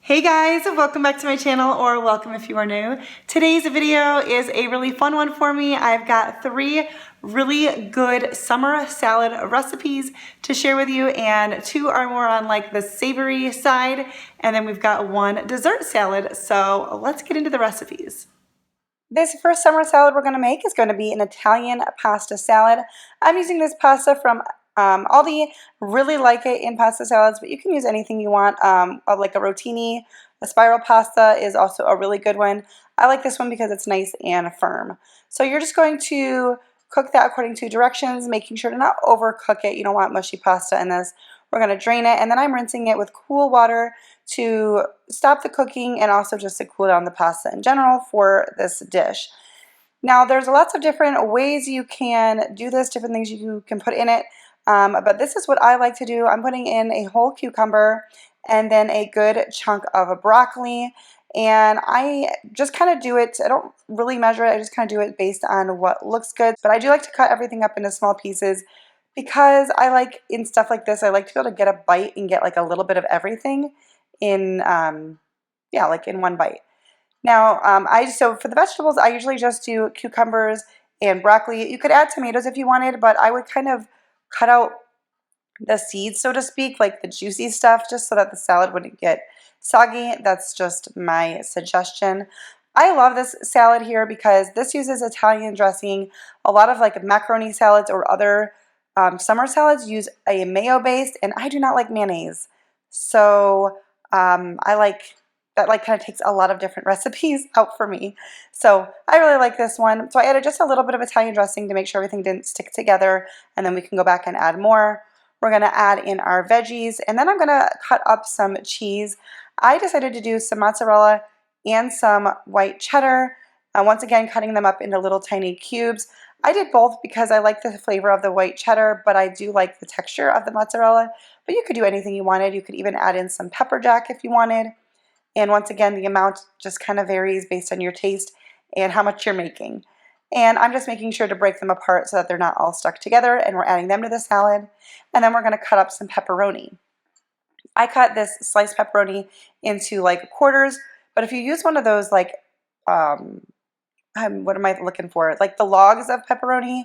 Hey guys, welcome back to my channel, or welcome if you are new. Today's video is a really fun one for me. I've got 3 really good summer salad recipes to share with you, and 2 are more on like the savory side, and then we've got 1 dessert salad. So let's get into the recipes. This first summer salad we're going to make is going to be an Italian pasta salad. I'm using this pasta from Aldi. Really like it in pasta salads, but you can use anything you want. Like a rotini, a spiral pasta is also a really good one. I like this one because it's nice and firm. So you're just going to cook that according to directions, making sure to not overcook it. You don't want mushy pasta in this. We're going to drain it, and then I'm rinsing it with cool water to stop the cooking and also just to cool down the pasta in general for this dish. Now there's lots of different ways you can do this, different things you can put in it, but this is what I like to do. I'm putting in a whole cucumber and then a good chunk of broccoli, and I just kind of do it. I don't really measure it. I just kind of do it based on what looks good, but I do like to cut everything up into small pieces because I like, in stuff like this, I like to be able to get a bite and get like a little bit of everything in, yeah, like in one bite. Now, so for the vegetables, I usually just do cucumbers and broccoli. You could add tomatoes if you wanted, but I would kind of cut out the seeds, so to speak, like the juicy stuff, just so that the salad wouldn't get soggy. That's just my suggestion. I love this salad here because this uses Italian dressing. A lot of like macaroni salads or other summer salads use a mayo base, and I do not like mayonnaise. So I like that, like kind of takes a lot of different recipes out for me. So I really like this one. So I added just a little bit of Italian dressing to make sure everything didn't stick together, and then we can go back and add more. We're going to add in our veggies, and then I'm going to cut up some cheese. I decided to do some mozzarella and some white cheddar. Once again, cutting them up into little tiny cubes. I did both because I like the flavor of the white cheddar, but I do like the texture of the mozzarella. But you could do anything you wanted. You could even add in some pepper jack if you wanted. And once again, the amount just kind of varies based on your taste and how much you're making. And I'm just making sure to break them apart so that they're not all stuck together, and we're adding them to the salad. And then we're going to cut up some pepperoni. I cut this sliced pepperoni into like quarters, but if you use one of those like, what am I looking for? Like the logs of pepperoni,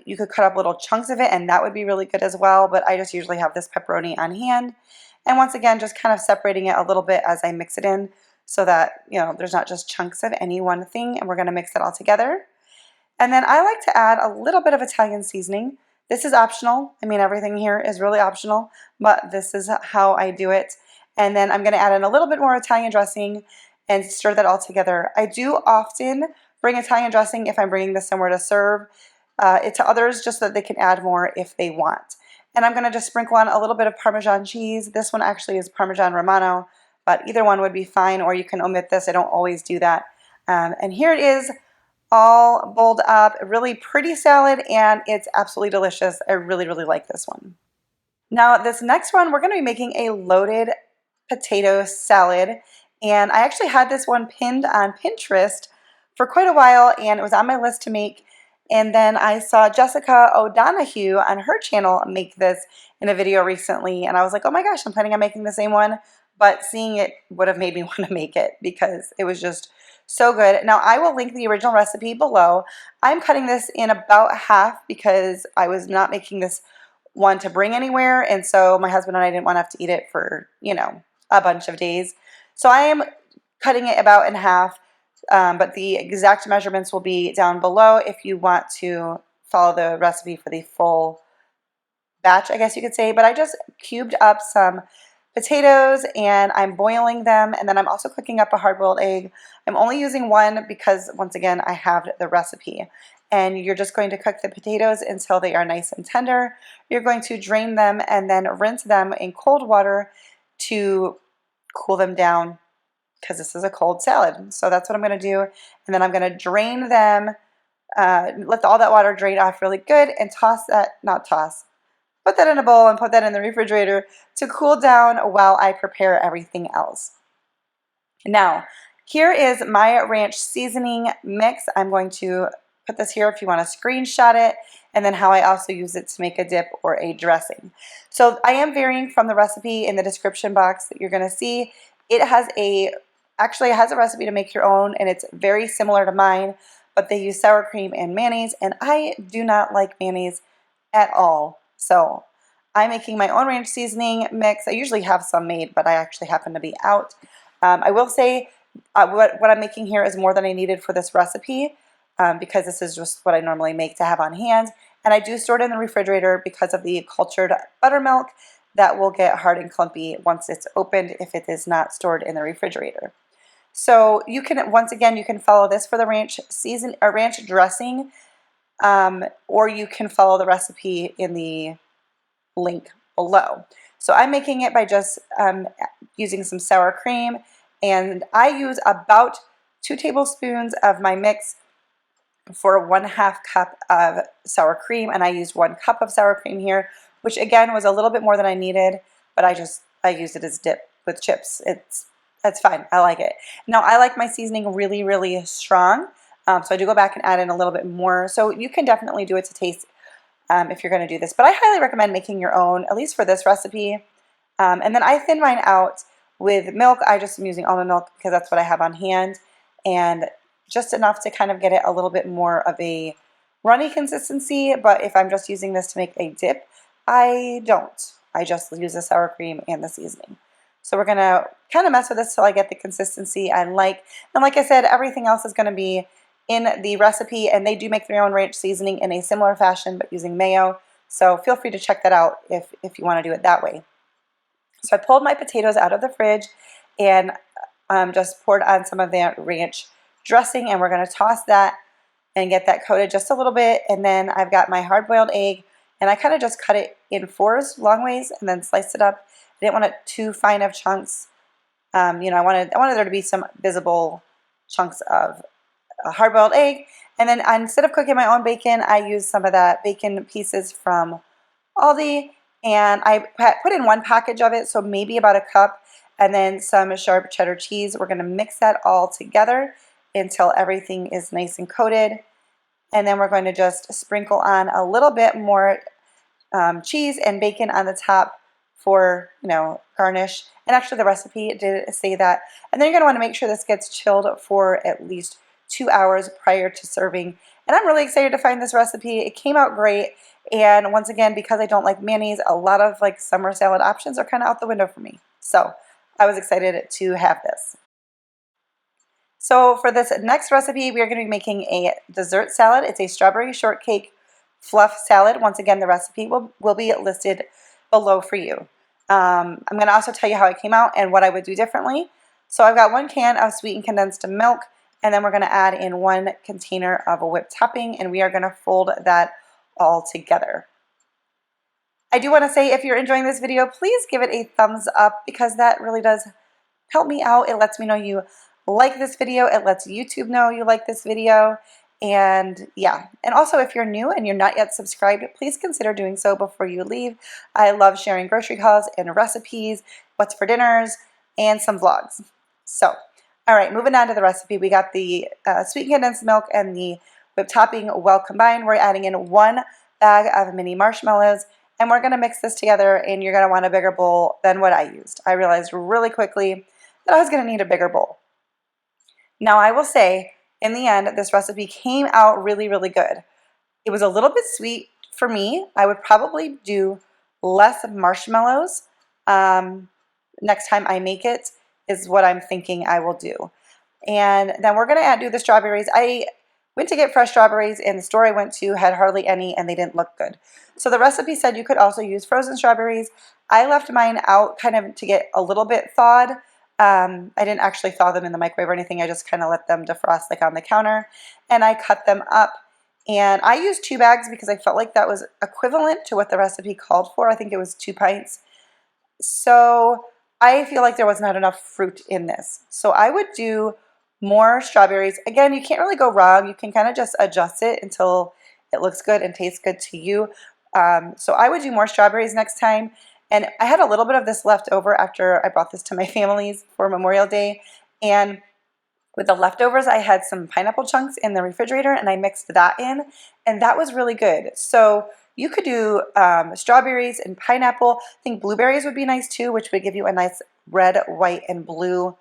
you could cut up little chunks of it, and that would be really good as well, but I just usually have this pepperoni on hand. And once again, just kind of separating it a little bit as I mix it in so that, you know, there's not just chunks of any one thing, and we're going to mix it all together. And then I like to add a little bit of Italian seasoning. This is optional. I mean, everything here is really optional, but this is how I do it. And then I'm going to add in a little bit more Italian dressing and stir that all together. I do often bring Italian dressing if I'm bringing this somewhere to serve it to others, just so that they can add more if they want. And I'm going to just sprinkle on a little bit of Parmesan cheese. This one actually is Parmesan Romano, but either one would be fine, or you can omit this. I don't always do that. And here it is, all bowled up, a really pretty salad, and it's absolutely delicious. I really, really like this one. Now this next one, we're going to be making a loaded potato salad, and I actually had this one pinned on Pinterest for quite a while, and it was on my list to make. And then I saw Jessica O'Donoghue on her channel make this in a video recently, and I was like, oh my gosh, I'm planning on making the same one, but seeing it would have made me want to make it because it was just so good. Now I will link the original recipe below. I'm cutting this in about half because I was not making this one to bring anywhere, and so my husband and I didn't want to have to eat it for, you know, a bunch of days. So I am cutting it about in half. But the exact measurements will be down below if you want to follow the recipe for the full batch, I guess you could say. But I just cubed up some potatoes, and I'm boiling them, and then I'm also cooking up a hard-boiled egg. I'm only using one because, once again, I have the recipe. And you're just going to cook the potatoes until they are nice and tender. You're going to drain them and then rinse them in cold water to cool them down, because this is a cold salad. So that's what I'm going to do. And then I'm going to drain them, let all that water drain off really good, and put that in a bowl and put that in the refrigerator to cool down while I prepare everything else. Now, here is my ranch seasoning mix. I'm going to put this here if you want to screenshot it, and then how I also use it to make a dip or a dressing. So I am varying from the recipe in the description box that you're going to see. Actually it has a recipe to make your own, and it's very similar to mine, but they use sour cream and mayonnaise, and I do not like mayonnaise at all. So I'm making my own ranch seasoning mix. I usually have some made, but I actually happen to be out. I will say what I'm making here is more than I needed for this recipe, because this is just what I normally make to have on hand. And I do store it in the refrigerator because of the cultured buttermilk that will get hard and clumpy once it's opened if it is not stored in the refrigerator. So you can, once again, you can follow this for the ranch ranch dressing, or you can follow the recipe in the link below. So I'm making it by just using some sour cream, and I use about 2 tablespoons of my mix for 1/2 cup of sour cream, and I used 1 cup of sour cream here, which again was a little bit more than I needed, but I used it as dip with chips. That's fine. I like it. Now I like my seasoning really, really strong, so I do go back and add in a little bit more. So you can definitely do it to taste if you're going to do this, but I highly recommend making your own, at least for this recipe. And then I thin mine out with milk. I just am using almond milk because that's what I have on hand, and just enough to kind of get it a little bit more of a runny consistency. But if I'm just using this to make a dip, I don't. I just use the sour cream and the seasoning. So we're going to kind of mess with this till I get the consistency I like. And like I said, everything else is going to be in the recipe, and they do make their own ranch seasoning in a similar fashion but using mayo. So feel free to check that out if you want to do it that way. So I pulled my potatoes out of the fridge and just poured on some of that ranch dressing, and we're going to toss that and get that coated just a little bit. And then I've got my hard-boiled egg, and I kind of just cut it in 4s long ways and then sliced it up. I didn't want it too fine of chunks. I wanted there to be some visible chunks of a hard-boiled egg. And then instead of cooking my own bacon, I used some of that bacon pieces from Aldi, and I put in 1 package of it, so maybe about 1 cup, and then some sharp cheddar cheese. We're going to mix that all together until everything is nice and coated, and then we're going to just sprinkle on a little bit more cheese and bacon on the top for, garnish. And actually the recipe did say that. And then you're going to want to make sure this gets chilled for at least 2 hours prior to serving. And I'm really excited to find this recipe. It came out great. And once again, because I don't like mayonnaise, a lot of summer salad options are kind of out the window for me. So I was excited to have this. So for this next recipe, we are going to be making a dessert salad. It's a strawberry shortcake fluff salad. Once again, the recipe will be listed below for you. I'm going to also tell you how it came out and what I would do differently. So I've got 1 can of sweetened condensed milk, and then we're going to add in 1 container of a whipped topping, and we are going to fold that all together. I do want to say, if you're enjoying this video, please give it a thumbs up, because that really does help me out. It lets me know you like this video. It lets YouTube know you like this video. And yeah, and also if you're new and you're not yet subscribed, please consider doing so before you leave. I love sharing grocery hauls and recipes, what's for dinners, and some vlogs. So, all right, moving on to the recipe. We got the sweetened condensed milk and the whipped topping well combined. We're adding in 1 bag of mini marshmallows, and we're going to mix this together, and you're going to want a bigger bowl than what I used. I realized really quickly that I was going to need a bigger bowl. Now I will say, in the end, this recipe came out really, really good. It was a little bit sweet for me. I would probably do less marshmallows next time I make it, is what I'm thinking I will do. And then we're going to do the strawberries. I went to get fresh strawberries, and the store I went to had hardly any, and they didn't look good. So the recipe said you could also use frozen strawberries. I left mine out kind of to get a little bit thawed. I didn't actually thaw them in the microwave or anything. I just kind of let them defrost on the counter, and I cut them up. And I used 2 bags because I felt like that was equivalent to what the recipe called for. I think it was 2 pints. So I feel like there was not enough fruit in this. So I would do more strawberries. Again, you can't really go wrong. You can kind of just adjust it until it looks good and tastes good to you. So I would do more strawberries next time. And I had a little bit of this left over after I brought this to my family's for Memorial Day. And with the leftovers, I had some pineapple chunks in the refrigerator, and I mixed that in, and that was really good. So you could do strawberries and pineapple. I think blueberries would be nice too, which would give you a nice red, white, and blue,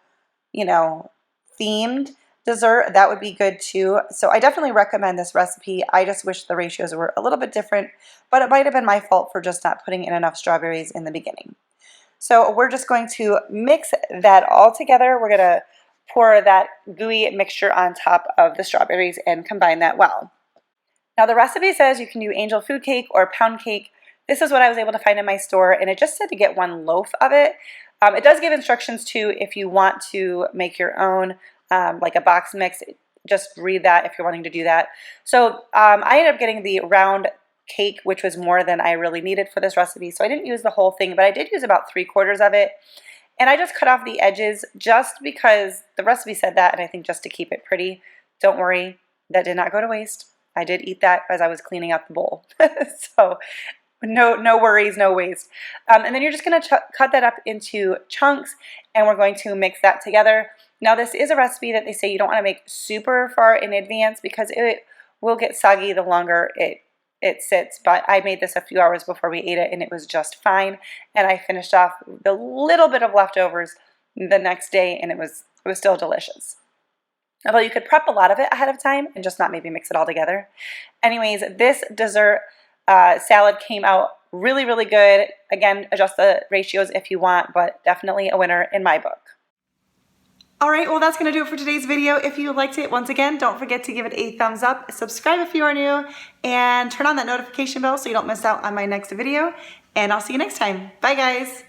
you know, themed dessert, that would be good too. So I definitely recommend this recipe. I just wish the ratios were a little bit different, but it might have been my fault for just not putting in enough strawberries in the beginning. So we're just going to mix that all together. We're going to pour that gooey mixture on top of the strawberries and combine that well. Now the recipe says you can do angel food cake or pound cake. This is what I was able to find in my store, and it just said to get 1 loaf of it. It does give instructions too if you want to make your own, like a box mix. Just read that if you're wanting to do that. So I ended up getting the round cake, which was more than I really needed for this recipe. So I didn't use the whole thing, but I did use about 3/4 of it. And I just cut off the edges just because the recipe said that, and I think just to keep it pretty. Don't worry, that did not go to waste. I did eat that as I was cleaning out the bowl. So no worries, no waste. And then you're just going to cut that up into chunks, and we're going to mix that together. Now this is a recipe that they say you don't want to make super far in advance because it will get soggy the longer it sits, but I made this a few hours before we ate it and it was just fine, and I finished off the little bit of leftovers the next day and it was still delicious. Although you could prep a lot of it ahead of time and just not maybe mix it all together. Anyways, this dessert salad came out really, really good. Again, adjust the ratios if you want, but definitely a winner in my book. All right, well, that's going to do it for today's video. If you liked it, once again, don't forget to give it a thumbs up, subscribe if you are new, and turn on that notification bell so you don't miss out on my next video. And I'll see you next time. Bye, guys.